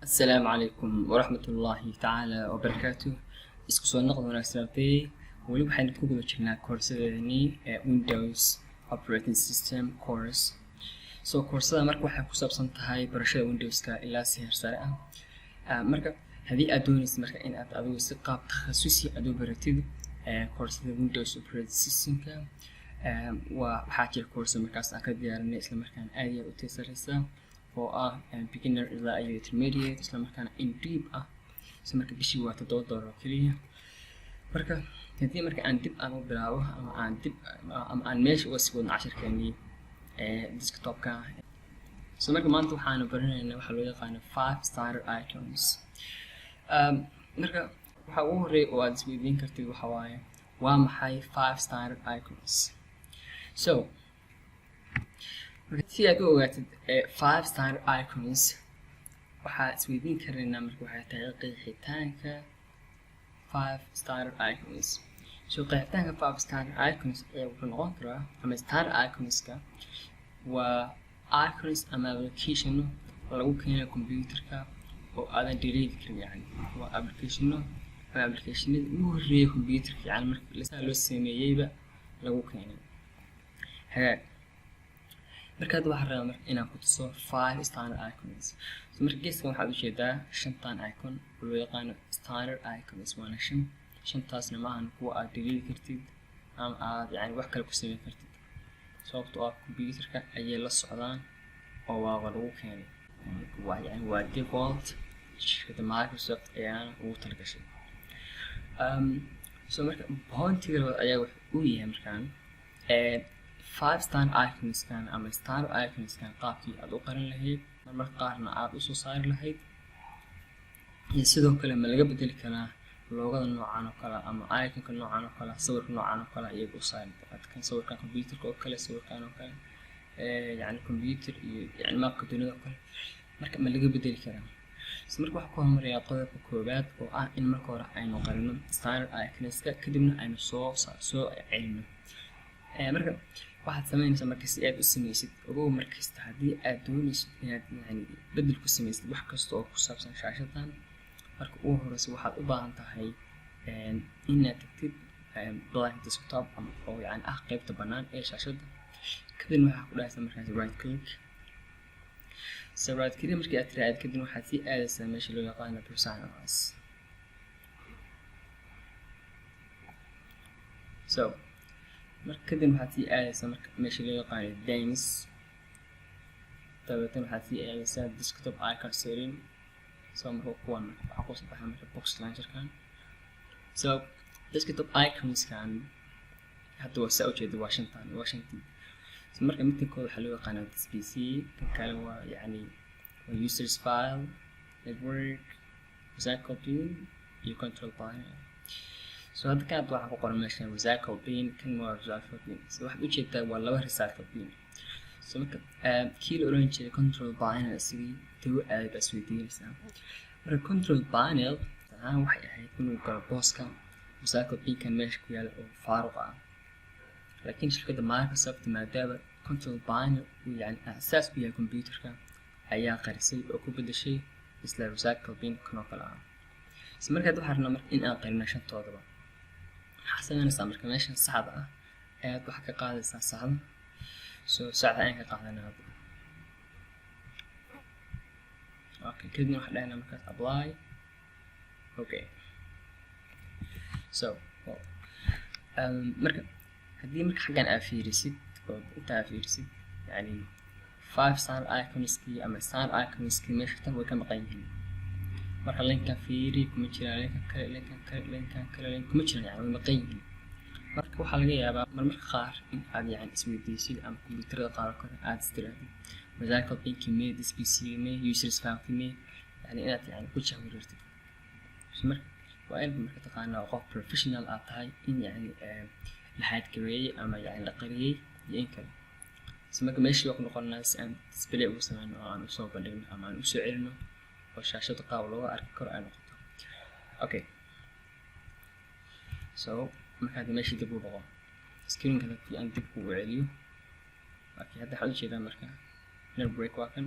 السلام عليكم ورحمة الله تعالى وبركاته. isku soo noqod wanaagsan arday weli waxaynu ku guda jirnaa koorsadeenii Windows Operating System course. Koorsada marka waxay ku saabsan tahay barashada Windowska ilaa si heer sare ah. Marka haddii aad doonaysid marka in aad adigu si qaab takhasusi aad u baratid koorsada Windows Operating Systemka waxaa jira koorso markaas aan ka diyaarinay isla markaana aad iyo u teesaraysa oo ah beginner ilaa iyo intermediate isla markaana in deep ah. marka bishii waa $7 oo kaliya. marka hadii marka aan dib aan u bilaabo ama aan meesha uga sii wadno casharkeennii desktopka. marka maanta waxaanu baranaynaa waxa loo yaqaano 5 standard icons. marka waxa ugu horeeya oo aad isweydiin kartid waxa waaye waa maxay 5 standard icons. si aad u ogaatid 5 standard icons waxaa isweydiin karaynaa marka waxay tahay qeexitaanka 5 standard icons. qeexitaanka 5 standard icons wuxuu noqon karaa ama standard iconska waa icons ama applicationo lagu keeno computerka oo aadan delete karin. yani waa applicationada ugu horeeya computerka yani marka loo sameeyeyba lagu keenay. markaad waxaa rabaa marka inaan ku tuso 5 standard icons. marka geeskan waxaad u jeedaa 5tan icon oo loo yaqaano standard icons. waana 5taasna maahan kuwa aad delete kartid ama aad yani wax kale ku sameyn kartid sababtoo ah computerka ayay la socdaan oo waa lagu keenay. waa default shirkadda Microsoft ayaana ugu talagashay. marka bountiga ayaa wuxuu u yahay markaan 5 standard iconskan ama standard iconskan qaabkii aad u qaran lahayd marmarka qaarna aad usoo saari lahayd iyo sidoo kale ma laga bedeli karaa loogada noocan oo kale ama iconka noocan oo kale sawirka noocan oo kale iyaga u saari kan sawirkan computerka oo kale sawirkan oo kale yani computer iyo yani maapka dunida oo kale marka ma laga bedeli karaa. marka waxaa ku hormaraya qodobka koowaad oo ah in marka hore aynu qarino standard iconska kadibna aynu soo celino. marka waxaad sameynaysaa marka si aad u sameysid ogow markasta haddii aad doonaysid inaad yani bedel ku sameysid wax kasta oo ku saabsan shaashadan marka ugu horeysa waxaad u baahan tahay inaad tagtid blank desktop oo yani ah qaybta bannaan ee shaashada. kadibna waxaa ku dhahaysaa markaas right click. right click markii aad tiraahdo kadibna waxaad sii aadaysaa meesha loo yaqaano personas. marka kadib waxaad sii aadaysaa marka meesha loo yaqaano themes. dabeetana waxaad sii aadaysaa desktop icon setting. marka kuwan waxaa kusoo baxaa marka box launcherkan. desktop iconskan hadda waa saa ujeeda waa 5tii. marka midkan kooda waxaa loo yaqaanaa PC, kan kale waa yani waa users file, network, recycle bin iyo control panel. hadda kan waxaa ku qoran meeshan recycle bin, kan waa recycle bin. waxaad ujeedaa waa laba recycle bin. marka kii la oran jiray control panel sidii tago aad baa isweydiinaysaa. marka control panel waxay ahayd inuu galo booska recycle binkan meesha ku yaala oo faaruq ah. laakiin shirkadda Microsoft maadaama control panel uu yani asaas u yahay computerka ayaa qarisay oo ku bedeshay isla recycle bin kan oo kale ah. markaad waxaa rabnaa marka in aan qarino 5toodaba waxaa sameynaysaa marka meeshan saxda ah ayaad waxa ka qaadaysaa saxda. saxda ayaan ka qaadanaa. kadibna waxaa dhahaynaa markaas apply. marka haddii marka xaggan aad fiirisid oo inta aad fiirisid yani 5 standard iconskii ama standard iconskii meesha tan way ka maqan yihiin. marka linkan fiiri kuma jiraan, linkan kale kuma jiraan, yani way maqan yihiin. marka waxaa laga yaabaa marmarka qaar in aad yani isweydiisid ama computerada qaarkood aad istiraatid recycle binki mee, this PC mee, users file mee, yani inaad yani ku jahwareertid. marka waa in marka taqaanaa qof professional aad tahay in yani la haadgareeyey ama yani la qariyey iyo in kale. marka meeshii waa ku noqonaa si aan display ugu sameyno oo aan usoo bandhigno ama aan usoo celino oo shaashada qaab looga arki karo ay noqoto. marka hadda meeshii dib u noqo screenka dadkii aan dib ugu celiyo. hadda waxaad ujeedaa marka network waa kan.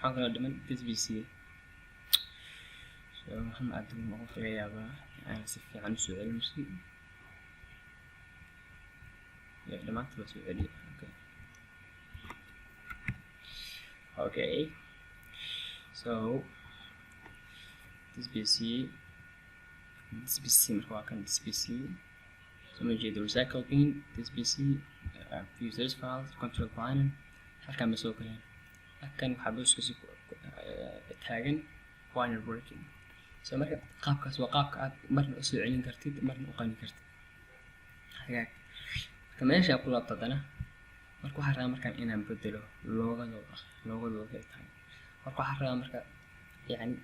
waxaan kaloo dhiman this pc so waxaan aad ugu noqon laga yaabaa inaan si fiican usoo celin markii dhamaantood waa soo celiya okay so this pc marka waa kan this pc so ma jeedo recycle bin this pc users files control panel halkan ma soo galeen halkan waxaa booskiisa taagan while working so marka qaabkaas waa qaabka aad marna usoo celin kartid marna u qani kartid hagaag marka meesha ku laabtadana marka waxaan rabaa markaan inaan bedelo loogadooda ay tahay marka waxaan rabaa marka yani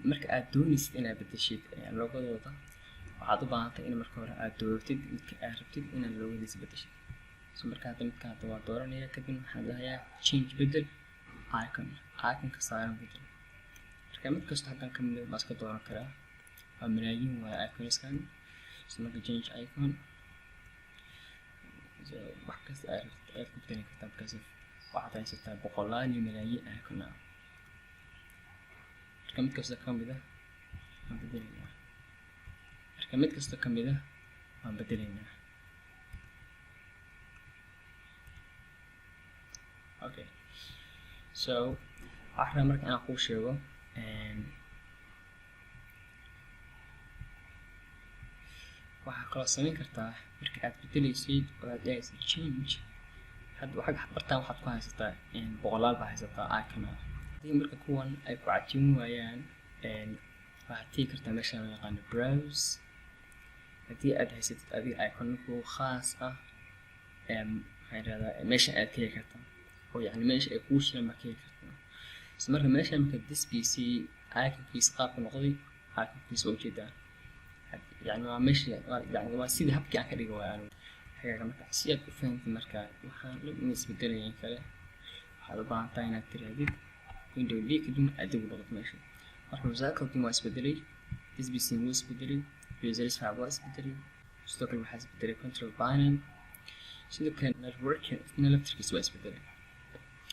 marka aad doonaysid inaad bedeshid loogadooda waxaad u baahantahay in marka hore aad dooratid midka aad rabtid inaad loogadiisa bedeshid so marka hadda midka hadda waa dooranaya kadib waxaan dhahayaa change bedel iconka saaran bedel marka mid kasta halkan ka mid baa iska dooran karaa waa malaayiin waa iconskan so marka change icon so wax kasta aad ku bedeli kartaa markaas waxaad haysataa boqolaal iyo malaayiin icon marka mid kasta ka mid ah waan bedelaynaa marka mid kasta ka mid ah waan bedelaynaa okay so waxaan marka inaan kuu sheego waxaa kaloo samayn kartaa marka aad bedelaysid oo aad dhahaysid change hadda waxaad bartaan waxaad ku haysataa boqolaal baa haysataa icon haddii marka kuwan ay ku cajibin waayaan waxaad tegi kartaa meesha loo yaqaano browse haddii aad haysatid adiga icon ku khaas ah maxaan yidhahdaa meesha aad ka heli kartaa oo yani meesha ay kuu shiran baa ka heli kartaa isla marka meesha marka this pc iconkiisa qaabka noqday iconkiisa waa ujeedaa يعني ما ماشي يعني ما سيدي هبكي عن كذا جوانب حاجة مرة سياد فهمت مرة وحنا لو بالنسبة لي يعني كذا هذا بعض تاينا ترى ويندو لي كدوم أدوب لغة ماشي مرة وزاك كل ما اسبدلي this بي سي مو اسبدلي users فعبوا اسبدلي ستوك الواحد اسبدلي control panel سيدو كان network نلفتر كيس اسبدلي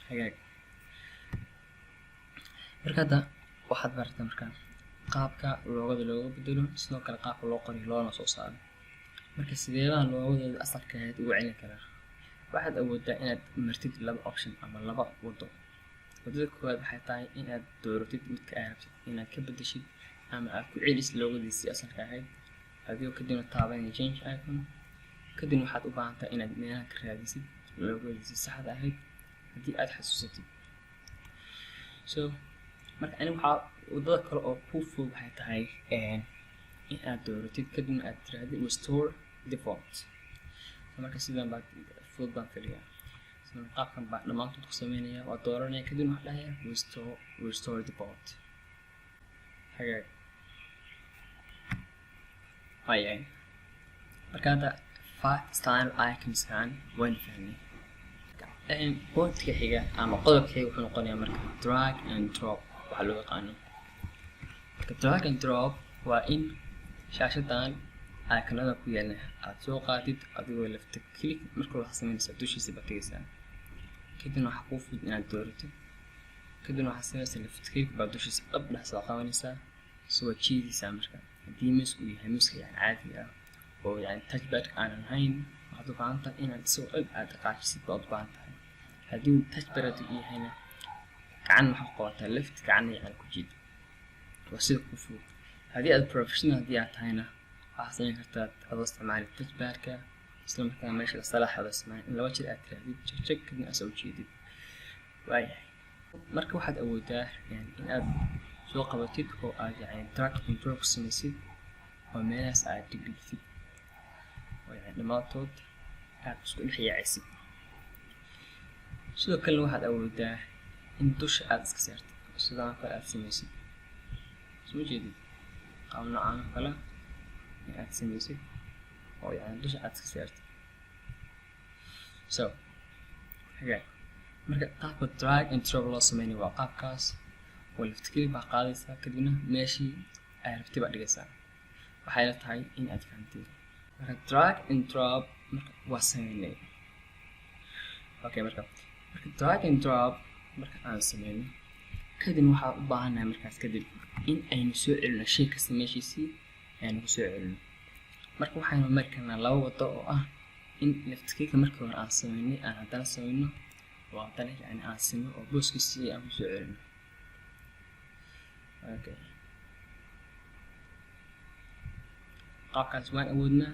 حاجة مرة هذا واحد برت مرة qaabka loogada looga bedelo sidoo kale qaabka loo qori loona soo saaro marka sideedaha loogadooda asalka ahayd ugu celin karaa waxaad awoodaa inaad martid laba option ama laba wado wadada koowaad waxay tahay inaad dooratid midka aad rabtid inaad ka bedeshid ama aad ku celisid loogadiisii asalka ahayd adigoo kadibna taabanaya change icon kadibna waxaad u baahan tahay inaad meelaha ka raadisid loogadiisii saxda ahayd haddii aad xasuusatid so marka ani waxaa wadada kale oo ku fudud waxay tahay in aad dooratid kadibna aad tirahdid restore default marka sidan baa fudud baan filayaa sidoo qaabkan baa dhamaantood ku sameynaya waa dooranaya kadibna waxaan dhahayaa restore default hagaag ayay marka hadda five style icons kan waan fahnay pointka xiga ama qodobka xiga wuxuu noqonayaa marka drag and drop waxa loo yaqaano drag and drop waa in shaashadan iconada ku yaala aad soo qaadid adigoo lafta click marka wax sameynaysa dushiisa bataysaa kadibna waxa kuu fudud inaad dooratid kadibna waxa sameynaysa lafta click baa dushiisa dhab dhex soo qabanaysaa soo jiidaysaa marka haddii miis uu yahay miiska yani caadi ah oo yani touchpad aanan hayn waxaad u baahan tahay inaad soo aad dhaqaajisid baad u baahan tahay haddii uu touchpad yahayna gacan waxaa qabataa left gacanna yani ku jiid waa sida ku fudud haddii aad professional haddii aad tahayna waxaad samayn kartaa adoo isticmaali touchpadka isla markaa meesha salaaxda isticmaali in laba jeer aad tirahdid jag kadibna aad soo jeedid waayahay marka waxaad awoodaa yani in aad soo qabatid oo aad yani drag control ku samaysid oo meelahaas aad dhigdhigtid oo yani dhammaantood aad isku dhex yaacaysid sidoo kale waxaad awoodaa in dusha aad iska saartid sidaan kale aad samaysid soo jeedid qaab noocan kale aad samaysid oo yani dusha aad iska saartid so hagaag marka qaabka drag and drop loo sameynayo waa qaabkaas oo left click baa qaadaysaa kadibna meeshii aad rabtay baa dhigaysaa waxay la tahay in aad fahamtid marka drag and drop marka waa sameynay okay marka drag and drop marka aan sameyno kadib waxaa u baahanahay markaas kadib in aynu soo celino shay kasta meeshiisii aynu ku soo celino. marka waxaynu mari karnaa laba wado oo ah in left click markii hore aan sameynay aan haddana sameyno oo haddana yani aan simo oo booskiisii aan ku soo celino. okay qaabkaas waan awoodnaa.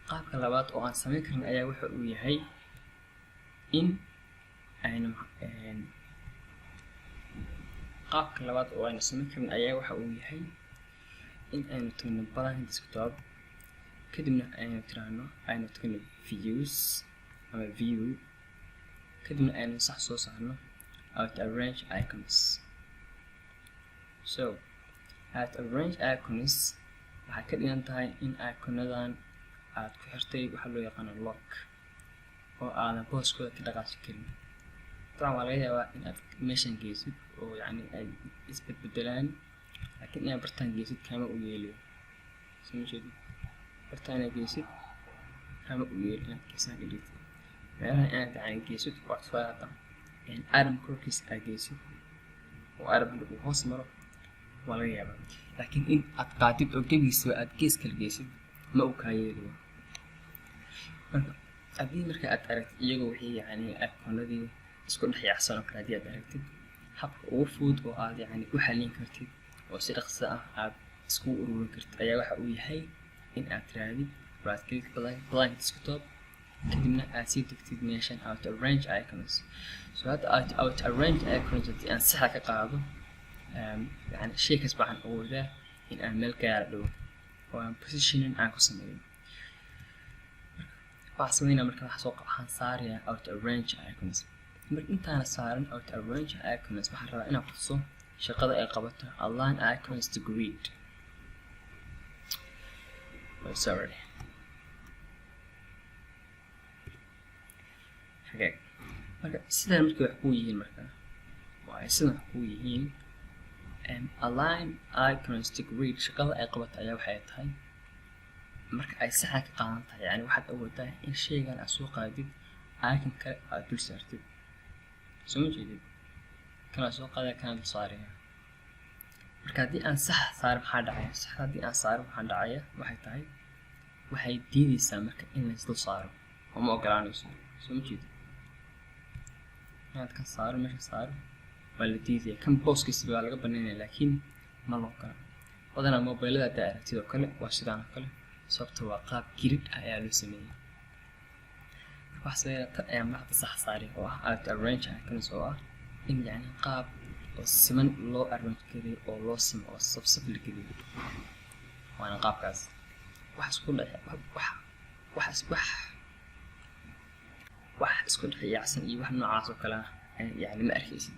qaabka labaad oo aan sameyn karin ayaa waxa uu yahay in aynu tagno blank desktop kadibna aynu tagno views ama view kadibna aynu sax soo saarno auto arrange icons. so auto arrange icons waxay ka dhigan tahay in iconadan aad ku xirtay waxa loo yaqaano lock oo aadan booskooda ka dhaqaajin karin. طبعا waa laga yaabaa in aad meeshan geysid oo yani ay isbedbedelaan laakiin inaad bartaan geysid kama u yeeliyo. soo jeedi bartaan inaad geysid kama u yeeliyo inaad geesan dhigtid meelaha inaad yani geysid waa tusaale in arm korkiis aad geysid oo arm uu hoos maro waa laga yaabaa laakiin in aad qaadid oo gebigiisa aad gees kala geysid ma uu kaa yeeliyo. marka haddii marka aad aragtid iyagoo wixii yani iconadii isku dhex yaacsan oo kale haddii aad aragtid habka ugu fudud oo aad yani u xallin kartid oo si dhaqso ah aad isku ururin kartid ayaa waxa uu yahay in aad tirahdid right click blank desktop kadibna aad sii degtid meeshan auto arrange icons. so hadda auto arrange icons haddii aan saxa ka qaado yani shay kasba waxaan awoodaa in aan meel gaara dhigo oo aan positioning aan ku sameeyo. waxaan sameynaa marka waxaan saarayaa auto arrange icons. marka intaana saaran auto arrange icons waxaan rabaa inaan tuso shaqada ay qabato align icons to grid. marka sidan markii wax ku yihiin marka waa sidan wax ku yihiin align icons to grid shaqada ay qabato ayaa waxay tahay marka ay saxa ka qaadan tahay yani waxaad awoodaa in shaygan aad soo qaadid icon kale aad dul saartid. soo jeedid kana soo qaada kana dul saaraya. marka haddii aan sax saaro maxaa dhacaya? sax haddii aan saaro maxaa dhacaya waxay tahay waxay diidaysaa marka in la isdul saaro oo ma ogolaanayso. soo jeedid inaad kan saaro meesha saaro waa la diidaya kan booskiisa waa laga banaynaya laakiin ma loo ogola. badanaa mobilada haddaa aragtid oo kale waa sidaan oo kale sababta waa qaab grid ah ayaa loo sameeyey. wax sameeyay tan ayaa macda sax saaray oo ah auto arrange icons oo ah in yani qaab oo siman loo arrange kariyo oo loo simo oo sab la geliyo waana qaabkaas. wax isku dhex yaacsan iyo wax noocaas oo kale ah yani ma arkaysid.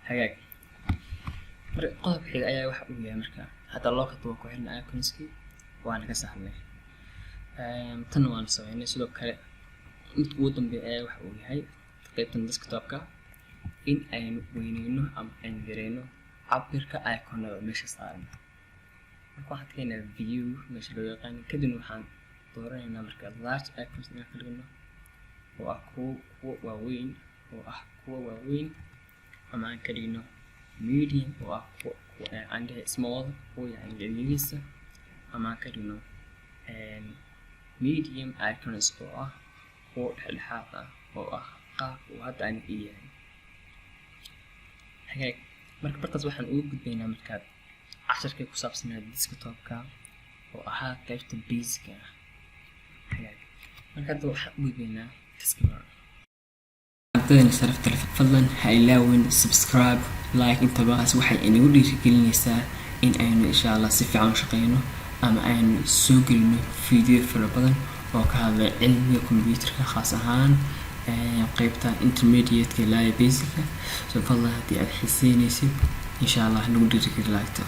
hagaag marka qodobka xiga ayaa waxa uu yahay marka hadda loo katabo ku xirna iconskii waana ka saxnay tan waan sameynay. sidoo kale mid ugu dambeeya ayaa waxa uu yahay qaybtan desktopka in aynu weyneyno ama aynu yareyno cabirka iconada meesha saaran. marka waxaan keenaa view meesha loo yaqaan kadibna waxaan dooranaynaa marka large icons inaan ka dhigno oo ah kuwa waaweyn ama aan ka dhigno medium oo ah aan dhahay small kuwa yani yaryariisa ama aan ka dhigno medium icons oo ah kuwa dhexdhexaad ah oo ah qaab uu hadda aan yahay. hagaag marka bartaas waxaan ugu gudbaynaa markaad casharkay ku saabsanaa desktopka oo ahaa qaybta basic ah. hagaag marka hadda waxaan u gudbaynaa taskbar. ardayda sharafta leh fadlan ha ilaawin subscribe like intabaas waxay inagu dhiirigelinaysaa in aynu insha Allah si fiican u shaqeyno ama aynu soo gelino video fara badan oo ka hadlaya cilmiga computerka khaas ahaan qaybta intermediate-ka ilaa basic-ka. so fadlan haddii aad xiiseynaysid insha Allah nagu dhiirigeli laagta.